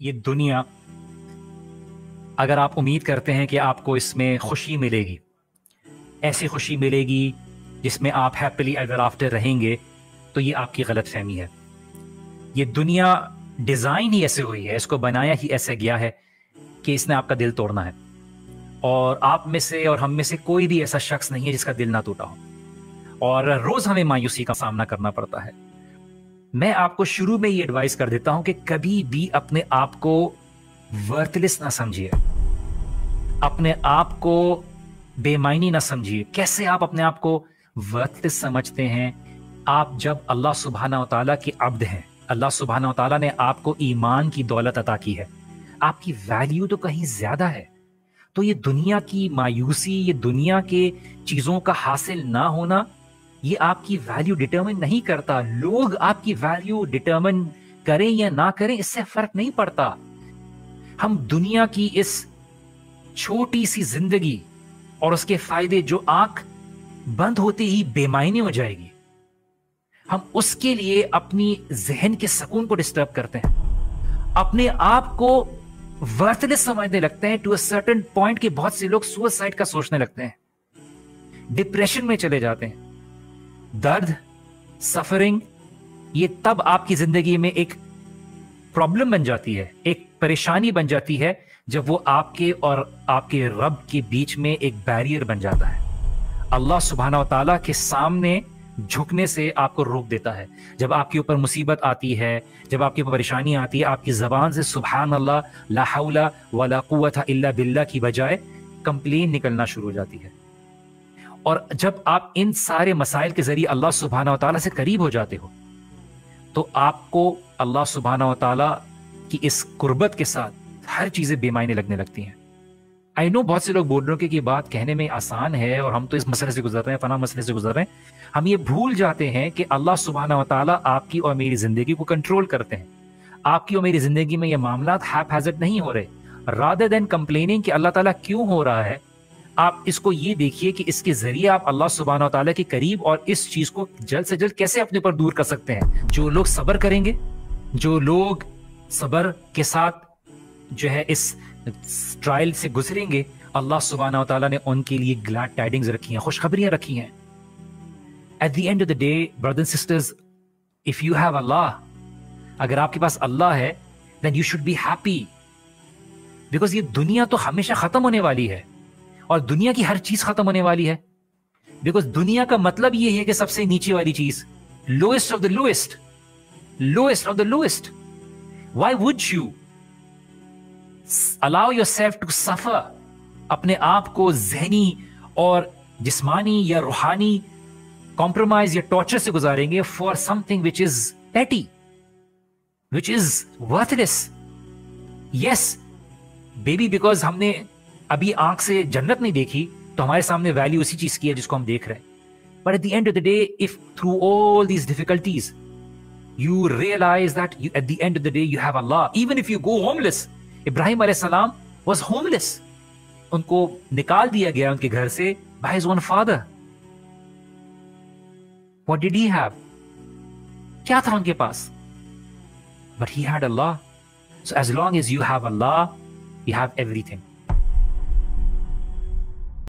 یہ دنیا اگر آپ امید کرتے ہیں کہ آپ کو اس میں خوشی ملے گی، ایسی خوشی ملے گی جس میں آپ ہیپیلی ایور آفٹر رہیں گے، تو یہ آپ کی غلط فہمی ہے۔ یہ دنیا ڈیزائن ہی ایسے ہوئی ہے، اس کو بنایا ہی ایسے گیا ہے کہ اس نے آپ کا دل توڑنا ہے، اور آپ میں سے اور ہم میں سے کوئی بھی ایسا شخص نہیں ہے جس کا دل نہ ٹوٹا ہو، اور روز ہمیں مایوسی کا سامنا کرنا پڑتا ہے۔ میں آپ کو شروع میں یہ ایڈوائز کر دیتا ہوں کہ کبھی بھی اپنے آپ کو ورتھ لیس نہ سمجھیے، اپنے آپ کو بے معنی نہ سمجھیے۔ کیسے آپ اپنے آپ کو ورتھ لیس سمجھتے ہیں؟ آپ جب اللہ سبحانہ و تعالیٰ کے عبد ہیں، اللہ سبحانہ و تعالیٰ نے آپ کو ایمان کی دولت عطا کی ہے، آپ کی ویلیو تو کہیں زیادہ ہے۔ تو یہ دنیا کی مایوسی، یہ دنیا کے چیزوں کا حاصل نہ ہونا، یہ آپ کی ویلیو ڈٹرمن نہیں کرتا۔ لوگ آپ کی ویلیو ڈٹرمن کریں یا نہ کریں، اس سے فرق نہیں پڑتا۔ ہم دنیا کی اس چھوٹی سی زندگی اور اس کے فائدے جو آنکھ بند ہوتے ہی بے معنی ہو جائے گی، ہم اس کے لیے اپنی ذہن کے سکون کو ڈسٹرب کرتے ہیں، اپنے آپ کو ورتھ لیس سمجھنے لگتے ہیں ٹو اے سرٹن پوائنٹ کہ بہت سے لوگ سوسائڈ کا سوچنے لگتے ہیں، ڈپریشن میں چلے جاتے ہیں۔ درد، سفرنگ، یہ تب آپ کی زندگی میں ایک پرابلم بن جاتی ہے، ایک پریشانی بن جاتی ہے، جب وہ آپ کے اور آپ کے رب کے بیچ میں ایک بیریئر بن جاتا ہے۔ اللہ سبحانہ و تعالیٰ کے سامنے جھکنے سے آپ کو روک دیتا ہے۔ جب آپ کے اوپر مصیبت آتی ہے، جب آپ کے اوپر پریشانی آتی ہے، آپ کی زبان سے سبحان اللہ، لا حول ولا قوت الا باللہ کی بجائے کمپلین نکلنا شروع ہو جاتی ہے۔ اور جب آپ ان سارے مسائل کے ذریعے اللہ سبحانہ و تعالیٰ سے قریب ہو جاتے ہو، تو آپ کو اللہ سبحانہ و تعالیٰ کی اس قربت کے ساتھ ہر چیزیں بے معنی لگنے لگتی ہیں۔ آئی نو بہت سے لوگ بول رہے ہیں کہ یہ بات کہنے میں آسان ہے اور ہم تو اس مسئلے سے گزر رہے ہیں، فلاں مسئلے سے گزر رہے ہیں۔ ہم یہ بھول جاتے ہیں کہ اللہ سبحانہ و تعالیٰ آپ کی اور میری زندگی کو کنٹرول کرتے ہیں۔ آپ کی اور میری زندگی میں یہ معاملات ہیپ ہیزرڈ نہیں ہو رہے۔ رادر دین کمپلیننگ کہ اللہ تعالیٰ کیوں ہو رہا ہے، آپ اس کو یہ دیکھیے کہ اس کے ذریعے آپ اللہ سبحانہ و تعالیٰ کے قریب اور اس چیز کو جلد سے جلد کیسے اپنے پر دور کر سکتے ہیں۔ جو لوگ صبر کریں گے، جو لوگ صبر کے ساتھ جو ہے اس ٹرائل سے گزریں گے، اللہ سبحانہ و تعالیٰ نے ان کے لیے گلیڈ ٹائڈنگز رکھی ہیں، خوشخبریاں رکھی ہیں۔ At the end of the day, brothers and sisters, if you have Allah, اگر آپ کے پاس اللہ ہے, then you should be happy. Because یہ دنیا تو ہمیشہ ختم ہونے والی ہے، اور دنیا کی ہر چیز ختم ہونے والی ہے۔ Because دنیا کا مطلب یہ ہے کہ سب سے نیچے والی چیز، lowest of the lowest, lowest of the lowest. Why would you allow yourself to suffer؟ اپنے آپ کو ذہنی اور جسمانی یا روحانی کمپرومائز یا ٹارچر سے گزاریں گے for some thing which is petty, which is worthless. Yes baby, because ہم نے ابھی آنکھ سے جنت نہیں دیکھی تو ہمارے سامنے ویلیو اسی چیز کی ہے جس کو ہم دیکھ رہے ہیں۔ But at the end of the day, if through all these difficulties you realise that at the end of the day you have Allah, even if you go homeless. Ibrahim علیہ السلام واز ہوم لیس، ان کو نکال دیا گیا ان کے گھر سے by his own father. What did he have? کیا تھا ان کے پاس؟ But he had Allah. So as long as you have Allah, you have everything.